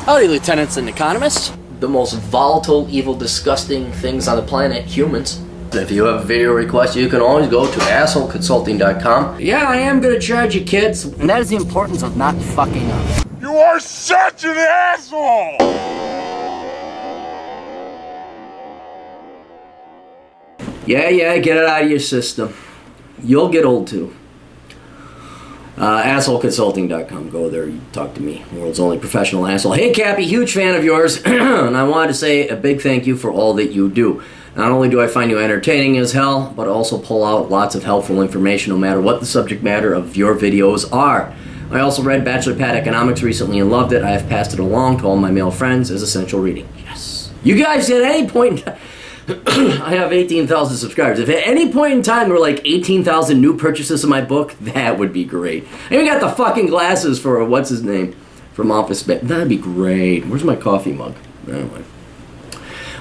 Howdy, lieutenants and economists. The most volatile, evil, disgusting things on the planet, humans. If you have a video request, you can always go to assholeconsulting.com. Yeah, I am gonna charge you, kids. And that is the importance of not fucking up. You are such an asshole! Yeah, get it out of your system. You'll get old too. Assholeconsulting.com. Go there, you talk to me. World's only professional asshole. Hey, Cappy, huge fan of yours. And I wanted to say a big thank you for all that you do. Not only do I find you entertaining as hell, but also pull out lots of helpful information no matter what the subject matter of your videos are. I also read Bachelor Pad Economics recently and loved it. I have passed it along to all my male friends as essential reading. Yes. You guys, at any point... I have 18,000 subscribers. If at any point in time there were like 18,000 new purchases of my book, that would be great. I even got the fucking glasses for, what's his name, from Office Space. That'd be great. Where's my coffee mug? Anyway.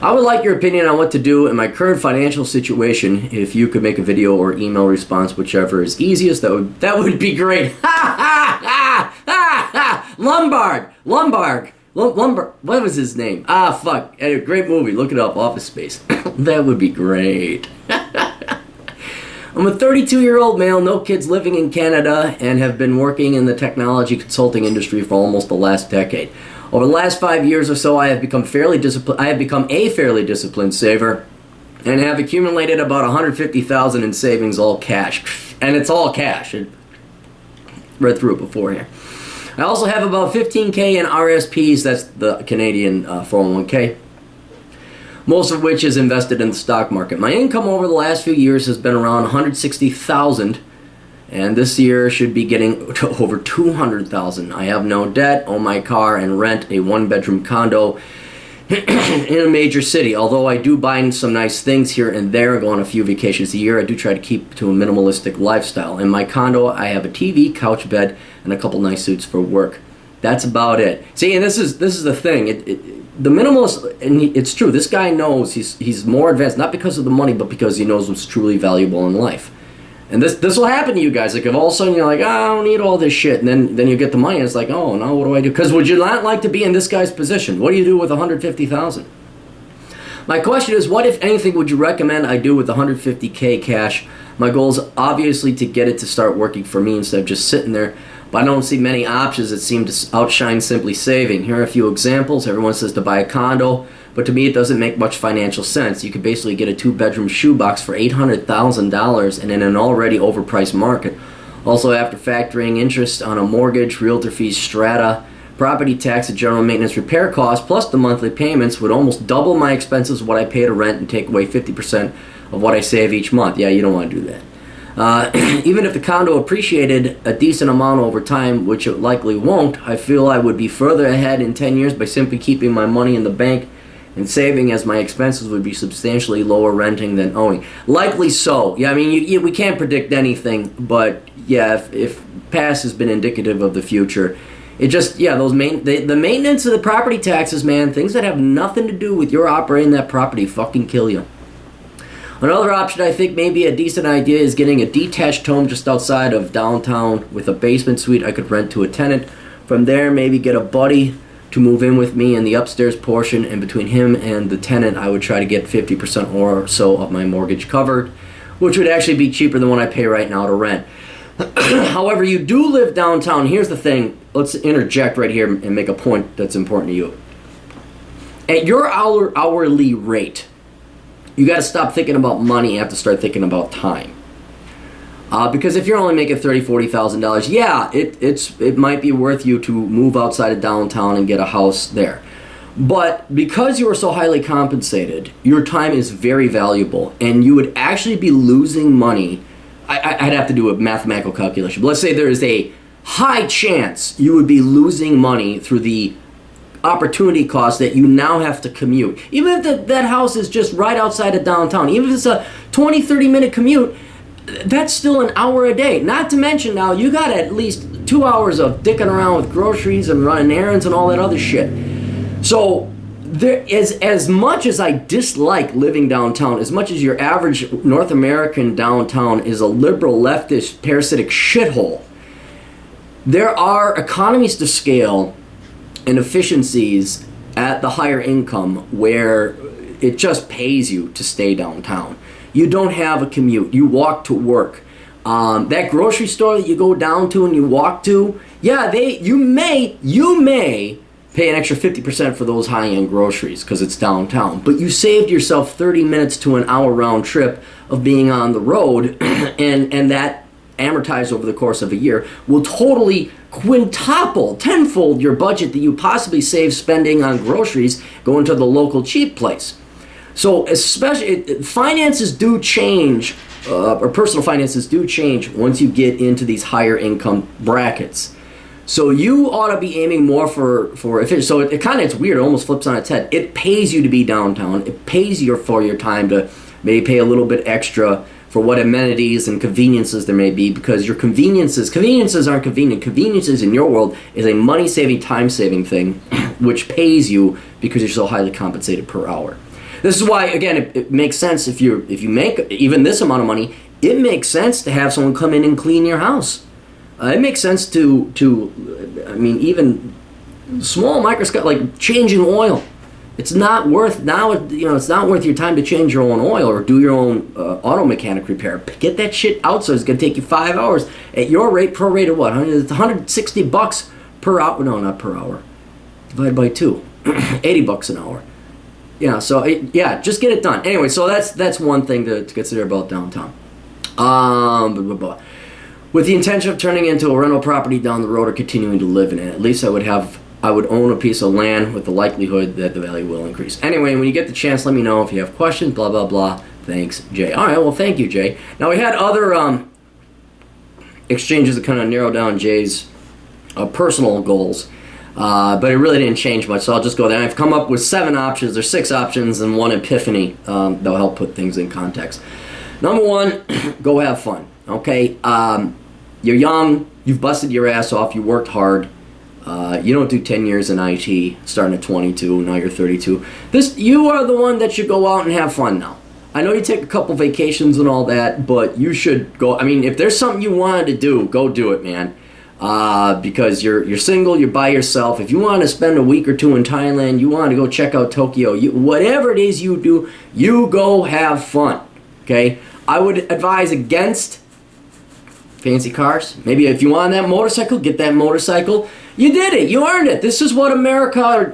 I would like your opinion on what to do in my current financial situation. If you could make a video or email response, whichever is easiest, that would be great. Ha ha ha ha ha! Lombard. What was his name? Ah, fuck. A great movie. Look it up. Office Space. That would be great. I'm a 32-year-old male, no kids, living in Canada, and have been working in the technology consulting industry for almost the last decade. Over the last 5 years or so, I have become a fairly disciplined saver, and have accumulated about $150,000 in savings, all cash. And it's all cash. I read through it before here. I also have about 15K in RSPs, that's the Canadian 401k, most of which is invested in the stock market. My income over the last few years has been around $160,000, and this year should be getting to over $200,000. I have no debt, own my car, and rent a one-bedroom condo in a major city. Although I do buy some nice things here and there, go on a few vacations a year, I do try to keep to a minimalistic lifestyle. In my condo, I have a TV, couch, bed, and a couple nice suits for work. That's about it. See, and this is the thing. The minimalist, and it's true. This guy knows he's more advanced, not because of the money, but because he knows what's truly valuable in life. And this will happen to you guys. Like if all of a sudden you're like, I don't need all this shit, and then you get the money, and it's like, oh, now what do I do? Because would you not like to be in this guy's position? What do you do with $150,000? My question is, what, if anything, would you recommend I do with $150K cash? My goal is obviously to get it to start working for me instead of just sitting there, but I don't see many options that seem to outshine simply saving. Here are a few examples. Everyone says to buy a condo, but to me it doesn't make much financial sense. You could basically get a 2-bedroom shoebox for $800,000 and in an already overpriced market. Also, after factoring interest on a mortgage, realtor fees, strata, property tax, and general maintenance repair costs, plus the monthly payments, would almost double my expenses of what I pay to rent and take away 50% of what I save each month. Yeah, you don't want to do that. Even if the condo appreciated a decent amount over time, which it likely won't, I feel I would be further ahead in 10 years by simply keeping my money in the bank and saving, as my expenses would be substantially lower renting than owning. Likely so. Yeah, I mean, we can't predict anything, but yeah, if past has been indicative of the future, it just, yeah, the maintenance of the property taxes, man, things that have nothing to do with your operating that property fucking kill you. Another option I think may be a decent idea is getting a detached home just outside of downtown with a basement suite I could rent to a tenant. From there, maybe get a buddy to move in with me in the upstairs portion, and between him and the tenant, I would try to get 50% or so of my mortgage covered, which would actually be cheaper than what I pay right now to rent. However, you do live downtown. Here's the thing. Let's interject right here and make a point that's important to you. At your hourly rate, you got to stop thinking about money. You have to start thinking about time. Because if you're only making $30,000, $40,000, yeah, it might be worth you to move outside of downtown and get a house there. But because you are so highly compensated, your time is very valuable, and you would actually be losing money. I'd have to do a mathematical calculation. But let's say there is a high chance you would be losing money through the opportunity cost that you now have to commute. Even if that house is just right outside of downtown, even if it's a 20-30 minute commute, that's still an hour a day. Not to mention now you got at least 2 hours of dicking around with groceries and running errands and all that other shit. So there is, as much as I dislike living downtown, as much as your average North American downtown is a liberal leftist parasitic shithole, there are economies to scale and efficiencies at the higher income where it just pays you to stay downtown. You don't have a commute. You walk to work. That grocery store that you go down to and you walk to, yeah, you may pay an extra 50% for those high-end groceries because it's downtown. But you saved yourself 30 minutes to an hour round trip of being on the road, and that amortized over the course of a year will totally quintuple, tenfold your budget that you possibly save spending on groceries going to the local cheap place. So especially, finances do change, or personal finances do change once you get into these higher income brackets. So you ought to be aiming more for efficiency. So it's weird, it almost flips on its head. It pays you to be downtown. It pays you for your time to maybe pay a little bit extra for what amenities and conveniences there may be, because your conveniences aren't convenient. Conveniences in your world is a money-saving, time-saving thing, which pays you because you're so highly compensated per hour. This is why, again, it makes sense if you make even this amount of money, it makes sense to have someone come in and clean your house. It makes sense to even small microscope, like changing oil. It's not worth it's not worth your time to change your own oil or do your own auto mechanic repair. Get that shit out, so it's going to take you 5 hours. At your rate, prorated what? It's $160 per hour. No, not per hour. Divided by 2. $80 an hour. Yeah, so just get it done. Anyway, so that's one thing to consider about downtown. With the intention of turning into a rental property down the road or continuing to live in it, at least I would own a piece of land with the likelihood that the value will increase. Anyway, when you get the chance, let me know if you have questions, blah, blah, blah. Thanks, Jay. All right, well, thank you, Jay. Now, we had other exchanges that kind of narrow down Jay's personal goals, but it really didn't change much, so I'll just go there. I've come up with 7 options. There's 6 options and 1 epiphany that'll help put things in context. Number 1, go have fun, okay? You're young, you've busted your ass off, you worked hard. You don't do 10 years in IT, starting at 22, now you're 32. You are the one that should go out and have fun now. I know you take a couple vacations and all that, but you should go. I mean, if there's something you wanted to do, go do it, man. Because you're single, you're by yourself. If you want to spend a week or 2 in Thailand, you want to go check out Tokyo, whatever it is you do, you go have fun, okay? I would advise against fancy cars. Maybe if you want that motorcycle, get that motorcycle. You did it. You earned it. This is what America or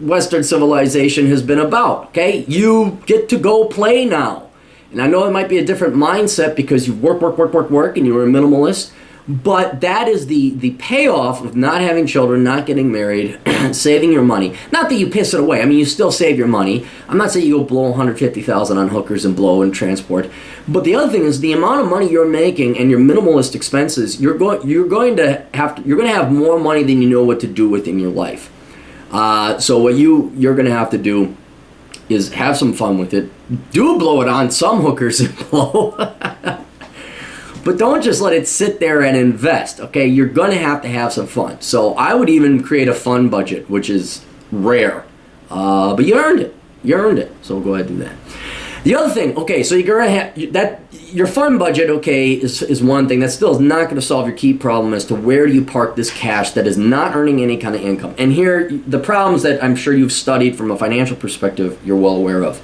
Western civilization has been about, okay? You get to go play now. And I know it might be a different mindset because you work, and you're a minimalist, but that is the payoff of not having children, not getting married, saving your money. Not that you piss it away. I mean, you still save your money. I'm not saying you go blow $150,000 on hookers and blow and transport. But the other thing is the amount of money you're making and your minimalist expenses, you're going to have more money than you know what to do with in your life. So what you're going to have to do is have some fun with it. Do blow it on some hookers and blow. But don't just let it sit there and invest, okay? You're going to have some fun. So I would even create a fun budget, which is rare. But you earned it. You earned it. So go ahead and do that. The other thing, okay, so you're going to have that. Your fun budget, okay, is one thing. That still is not going to solve your key problem as to where do you park this cash that is not earning any kind of income. And here, the problems that I'm sure you've studied from a financial perspective, you're well aware of.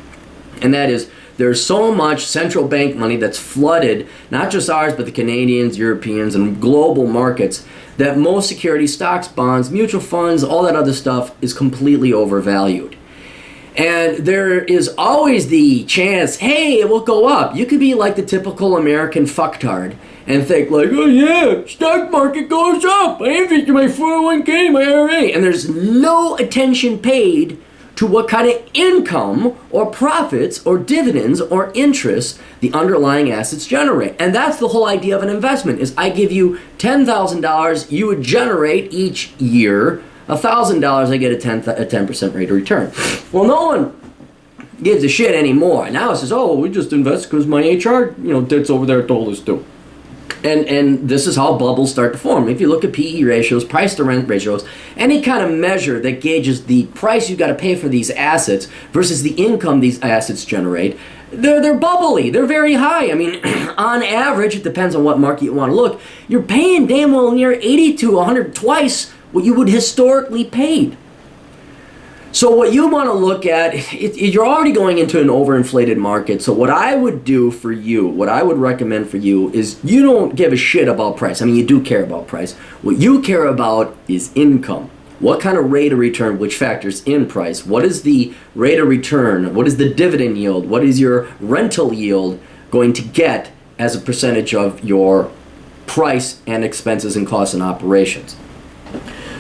And that is, there's so much central bank money that's flooded, not just ours, but the Canadians, Europeans, and global markets, that most security stocks, bonds, mutual funds, all that other stuff is completely overvalued. And there is always the chance, hey, it will go up. You could be like the typical American fucktard and think like, oh yeah, stock market goes up. I invested my 401k, my IRA. And there's no attention paid to what kind of income or profits or dividends or interest the underlying assets generate. And that's the whole idea of an investment, is I give you $10,000, you would generate each year $1,000, I get a 10% rate of return. Well, no one gives a shit anymore. Now it says, oh, we just invest because my HR, dits over there told us to. And this is how bubbles start to form. If you look at PE ratios, price to rent ratios, any kind of measure that gauges the price you got to pay for these assets versus the income these assets generate, they're bubbly. They're very high. I mean, on average, it depends on what market you want to look, you're paying damn well near 80 to 100 twice what you would historically paid. So what you want to look at, you're already going into an overinflated market. So what I would do for you, what I would recommend for you is you don't give a shit about price. I mean, you do care about price. What you care about is income. What kind of rate of return, which factors in price? What is the rate of return? What is the dividend yield? What is your rental yield going to get as a percentage of your price and expenses and costs and operations?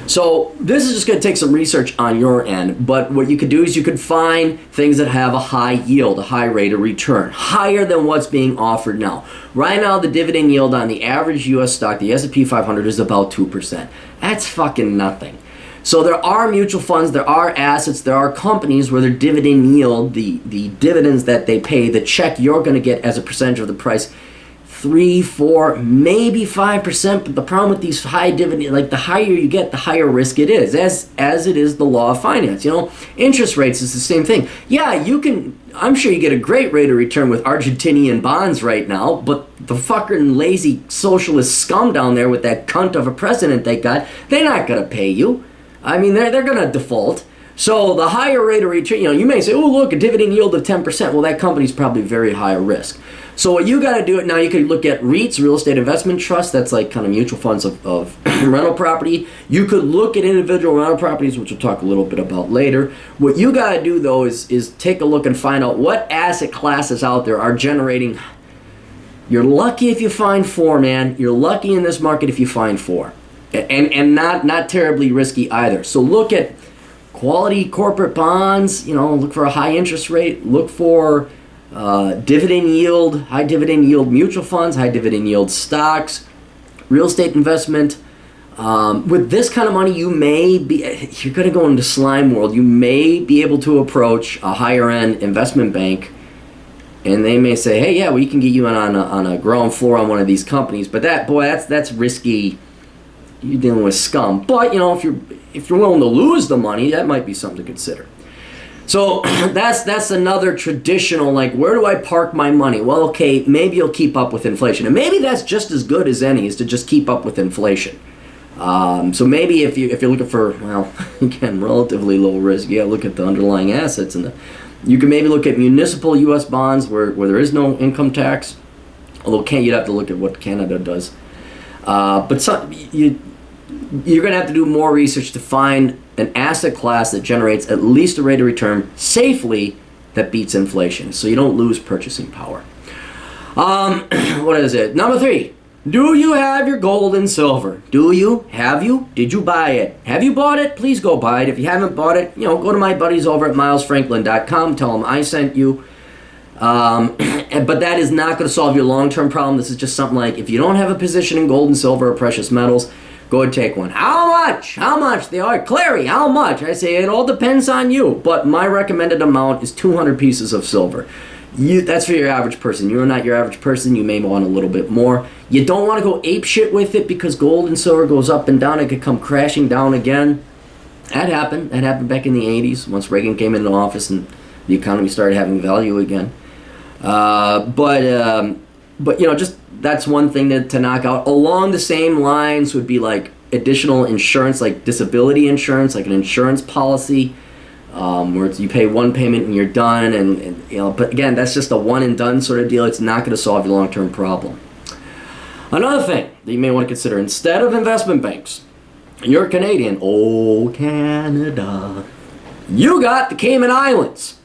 So this is just going to take some research on your end, but what you could do is you could find things that have a high yield, a high rate of return, higher than what's being offered now. Right now, the dividend yield on the average U.S. stock, the S&P 500, is about 2%. That's fucking nothing. So there are mutual funds, there are assets, there are companies where their dividend yield, the dividends that they pay, the check you're going to get as a percentage of the price, 3, 4, maybe 5%. But the problem with these high dividend, like the higher you get, the higher risk it is, as it is the law of finance. You know, interest rates is the same thing. Yeah, you can, I'm sure you get a great rate of return with Argentinian bonds right now, but the fucking lazy socialist scum down there with that cunt of a president they got, they're not going to pay you. I mean, they're going to default. So the higher rate of return, you know, you may say, oh, look, a dividend yield of 10%. Well, that company's probably very high risk. So what you got to do, now you could look at REITs, real estate investment trusts. That's like kind of mutual funds of rental property. You could look at individual rental properties, which we'll talk a little bit about later. What you got to do, though, is take a look and find out what asset classes out there are generating. You're lucky if you find 4, man. You're lucky in this market if you find 4. And not terribly risky either. So look at quality corporate bonds, you know, look for a high interest rate, look for dividend yield, high dividend yield mutual funds, high dividend yield stocks, real estate investment. With this kind of money, you may be, you're going to go into slime world, you may be able to approach a higher end investment bank, and they may say, hey, yeah, we can get you in on a ground floor on one of these companies, but that's risky. You're dealing with scum. But, you know, if you're willing to lose the money, that might be something to consider. So that's another traditional, like, where do I park my money? Well, okay, maybe you'll keep up with inflation. And maybe that's just as good as any, is to just keep up with inflation. So maybe if you're looking for, well, again, relatively low risk, yeah, look at the underlying assets. And you can maybe look at municipal U.S. bonds where there is no income tax. Although you'd have to look at what Canada does. But you're going to have to do more research to find an asset class that generates at least a rate of return safely that beats inflation, so you don't lose purchasing power. What is it? Number 3. Do you have your gold and silver? Do you? Have you? Did you buy it? Have you bought it? Please go buy it. If you haven't bought it, you know, go to my buddies over at milesfranklin.com. Tell them I sent you. But that is not going to solve your long-term problem. This is just something like, if you don't have a position in gold and silver or precious metals, go and take one. How much? How much? They are, Clary, how much? I say, it all depends on you. But my recommended amount is 200 pieces of silver. That's for your average person. You're not your average person. You may want a little bit more. You don't want to go ape shit with it, because gold and silver goes up and down. It could come crashing down again. That happened. That happened back in the 80s, once Reagan came into office and the economy started having value again. But you know, just that's one thing to knock out. Along the same lines would be like additional insurance, like disability insurance, like an insurance policy, where you pay one payment and you're done. And you know, but again, that's just a one and done sort of deal. It's not going to solve your long-term problem. Another thing that you may want to consider, instead of investment banks, you're Canadian. Oh, Canada. You got the Cayman Islands.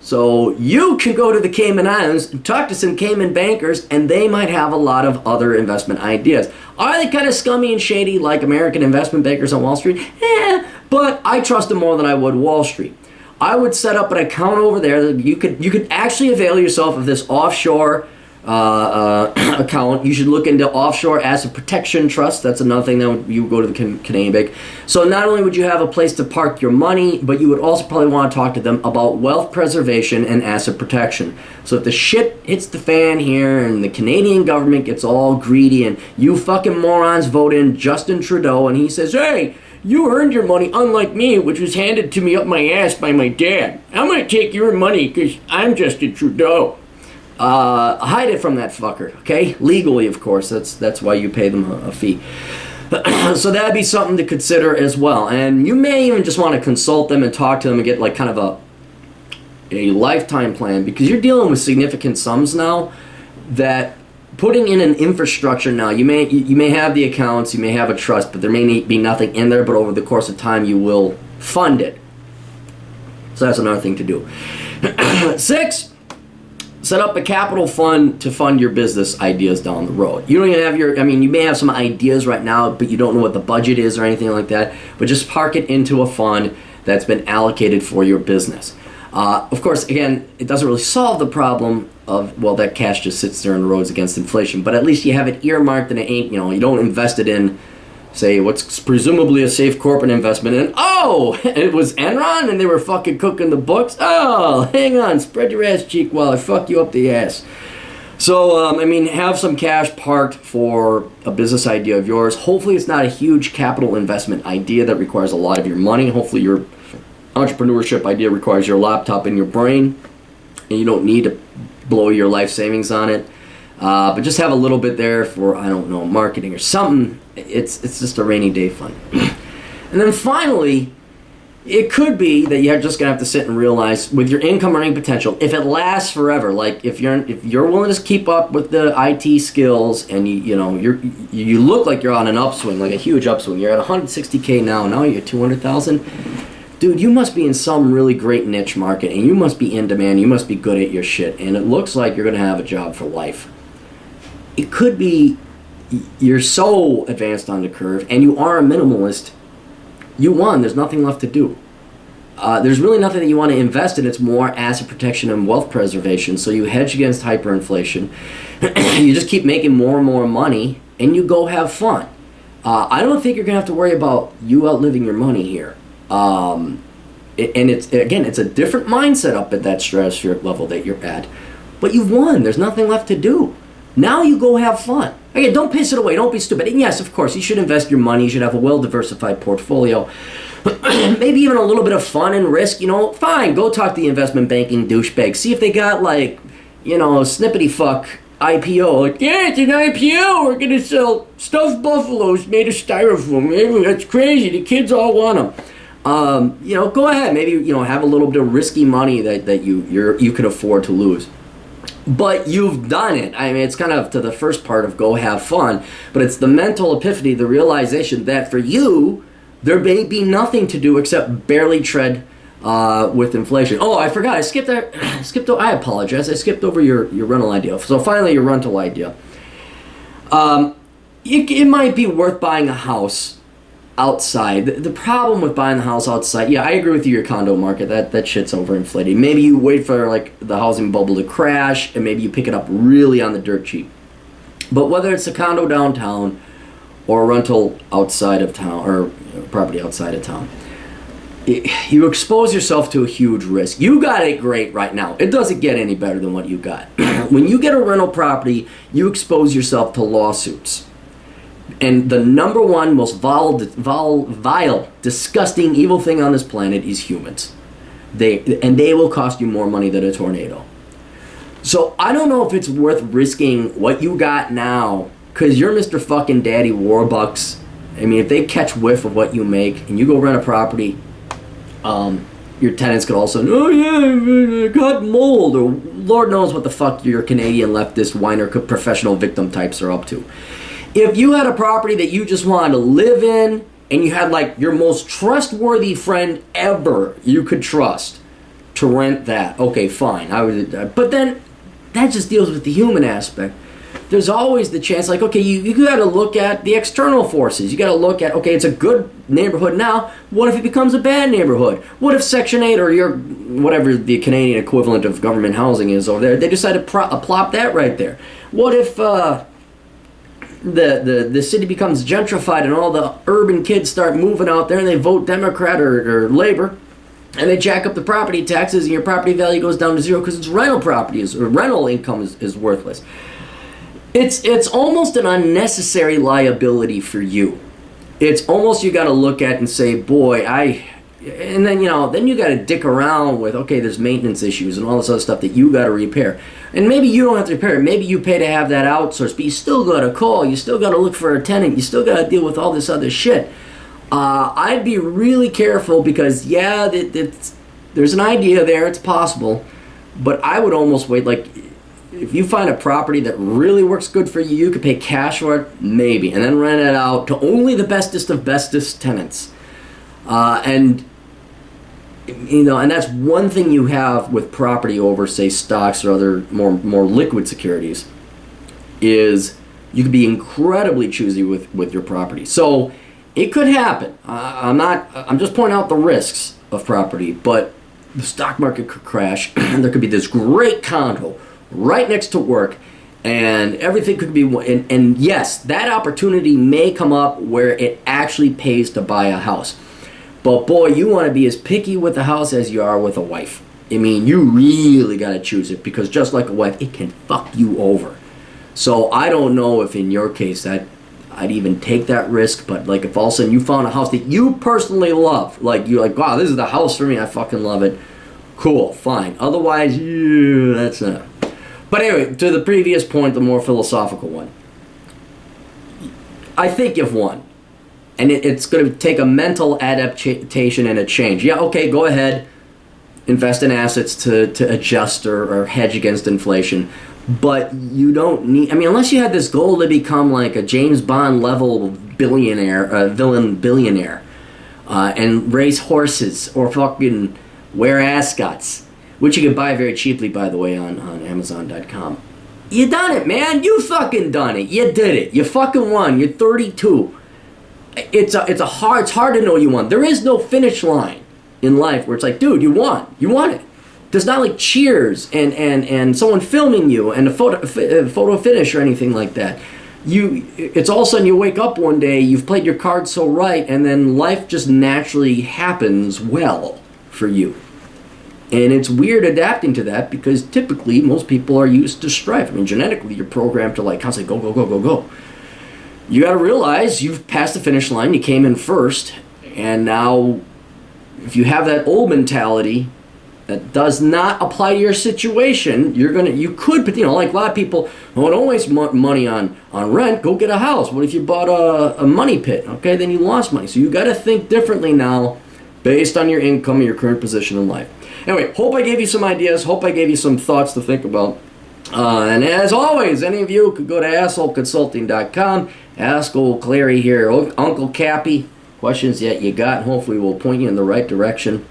So you can go to the Cayman Islands and talk to some Cayman bankers, and they might have a lot of other investment ideas. Are they kind of scummy and shady like American investment bankers on Wall Street? But I trust them more than I would Wall Street. I would set up an account over there. You could actually avail yourself of this offshore account. You should look into offshore asset protection trust. That's another thing that you go to the Canadian bank. So not only would you have a place to park your money, but you would also probably want to talk to them about wealth preservation and asset protection. So if the shit hits the fan here and the Canadian government gets all greedy and you fucking morons vote in Justin Trudeau and he says, hey, you earned your money unlike me, which was handed to me up my ass by my dad. I'm going to take your money because I'm Justin Trudeau. Hide it from that fucker, okay? Legally, of course. That's why you pay them a fee. So that'd be something to consider as well. And you may even just want to consult them and talk to them and get like kind of a lifetime plan, because you're dealing with significant sums now that putting in an infrastructure now, you may have the accounts, you may have a trust, but there may be nothing in there, but over the course of time you will fund it. So that's another thing to do. 6, set up a capital fund to fund your business ideas down the road. You don't even have you may have some ideas right now, but you don't know what the budget is or anything like that, but just park it into a fund that's been allocated for your business. Of course, again, it doesn't really solve the problem of, well, that cash just sits there on the roads against inflation, but at least you have it earmarked and it ain't, you don't invest it in, say, what's presumably a safe corporate investment, and it was Enron and they were fucking cooking the books. Oh, hang on, spread your ass cheek while I fuck you up the ass. So, have some cash parked for a business idea of yours. Hopefully it's not a huge capital investment idea that requires a lot of your money. Hopefully your entrepreneurship idea requires your laptop and your brain, and you don't need to blow your life savings on it. But just have a little bit there for, I don't know, marketing or something. It's just a rainy day fund. And then finally, it could be that you're just gonna have to sit and realize, with your income earning potential, if it lasts forever, like if you're willing to keep up with the IT skills, and you look like you're on an upswing, like a huge upswing. You're at 160K now you're at 200,000. Dude, you must be in some really great niche market, and you must be in demand. You must be good at your shit, and it looks like you're gonna have a job for life. It could be you're so advanced on the curve, and you are a minimalist. You won. There's nothing left to do. There's really nothing that you want to invest in. It's more asset protection and wealth preservation. So you hedge against hyperinflation. You just keep making more and more money, and you go have fun. I don't think you're gonna have to worry about you outliving your money here. And it's a different mindset up at that stratospheric level that you're at. But you've won. There's nothing left to do. Now you go have fun. Again, don't piss it away. Don't be stupid. And yes, of course, you should invest your money. You should have a well-diversified portfolio. Maybe even a little bit of fun and risk. Fine. Go talk to the investment banking douchebag. See if they got snippety fuck IPO. Like, yeah, it's an IPO. We're gonna sell stuffed buffaloes made of styrofoam. That's crazy. The kids all want them. Go ahead. Maybe have a little bit of risky money that you can afford to lose. But you've done it. It's kind of to the first part of go have fun, but it's the mental epiphany, the realization that for you, there may be nothing to do except barely tread with inflation. Oh, I forgot. I apologize. I skipped over your rental idea. So finally, your rental idea. It might be worth buying a house outside. The problem with buying the house outside, yeah, I agree with you, your condo market, that shit's overinflated. Maybe you wait for the housing bubble to crash, and maybe you pick it up really on the dirt cheap. But whether it's a condo downtown or a rental outside of town, or property outside of town, you expose yourself to a huge risk. You got it great right now. It doesn't get any better than what you got. When you get a rental property, you expose yourself to lawsuits. And the number one most vile, disgusting, evil thing on this planet is humans. They will cost you more money than a tornado. So I don't know if it's worth risking what you got now, because you're Mr. fucking Daddy Warbucks. If they catch whiff of what you make and you go rent a property, your tenants could also, oh yeah, I got mold, or Lord knows what the fuck your Canadian leftist whiner professional victim types are up to. If you had a property that you just wanted to live in, and you had your most trustworthy friend ever you could trust to rent that, okay, fine. But then that just deals with the human aspect. There's always the chance, okay, you got to look at the external forces. You got to look at, okay, it's a good neighborhood now. What if it becomes a bad neighborhood? What if Section 8 or whatever the Canadian equivalent of government housing is over there, they decide to plop that right there? What if the city becomes gentrified and all the urban kids start moving out there and they vote Democrat or Labor, and they jack up the property taxes and your property value goes down to zero because it's rental properties, or rental income is worthless. It's almost an unnecessary liability for you. It's almost, you got to look at and say, boy, And then, then you got to dick around with, okay, there's maintenance issues and all this other stuff that you got to repair. And maybe you don't have to repair it. Maybe you pay to have that outsourced, but you still got to call. You still got to look for a tenant. You still got to deal with all this other shit. I'd be really careful because, yeah, there's an idea there. It's possible. But I would almost wait. Like, if you find a property that really works good for you, you could pay cash for it, maybe, and then rent it out to only the bestest of bestest tenants. And that's one thing you have with property over, say, stocks or other more liquid securities, is you can be incredibly choosy with your property. So it could happen. I'm just pointing out the risks of property, but the stock market could crash, and there could be this great condo right next to work, and everything could be, and yes, that opportunity may come up where it actually pays to buy a house. But boy, you want to be as picky with a house as you are with a wife. I mean, you really got to choose it, because just like a wife, it can fuck you over. So I don't know if in your case that I'd even take that risk, but like if all of a sudden you found a house that you personally love, like you're like, wow, this is the house for me, I fucking love it. Cool, fine. Otherwise, yeah, that's not. But anyway, to the previous point, the more philosophical one. I think you've won. And it's going to take a mental adaptation and a change. Yeah, okay, go ahead. Invest in assets to adjust or hedge against inflation. But you don't need... I mean, unless you had this goal to become like a James Bond level villain billionaire. And race horses or fucking wear ascots. Which you can buy very cheaply, by the way, on Amazon.com. You done it, man. You fucking done it. You did it. You fucking won. You're 32. It's hard to know you won. There is no finish line in life where it's like, dude, you won. You won it. There's not like cheers and someone filming you and a photo finish or anything like that. It's all of a sudden you wake up one day, you've played your cards so right, and then life just naturally happens well for you. And it's weird adapting to that, because typically most people are used to strife. I mean, genetically, you're programmed to like constantly go, go, go, go, go. You got to realize you've passed the finish line. You came in first, and now, if you have that old mentality that does not apply to your situation, you could, like a lot of people, don't waste money on rent. Go get a house. What if you bought a money pit? Okay, then you lost money. So you got to think differently now, based on your income and your current position in life. Anyway, hope I gave you some ideas. Hope I gave you some thoughts to think about. And as always, any of you could go to assholeconsulting.com. Ask old Clary here, Uncle Cappy, questions that you got. Hopefully we'll point you in the right direction.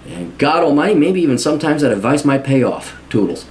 And God almighty, maybe even sometimes that advice might pay off. Toodles.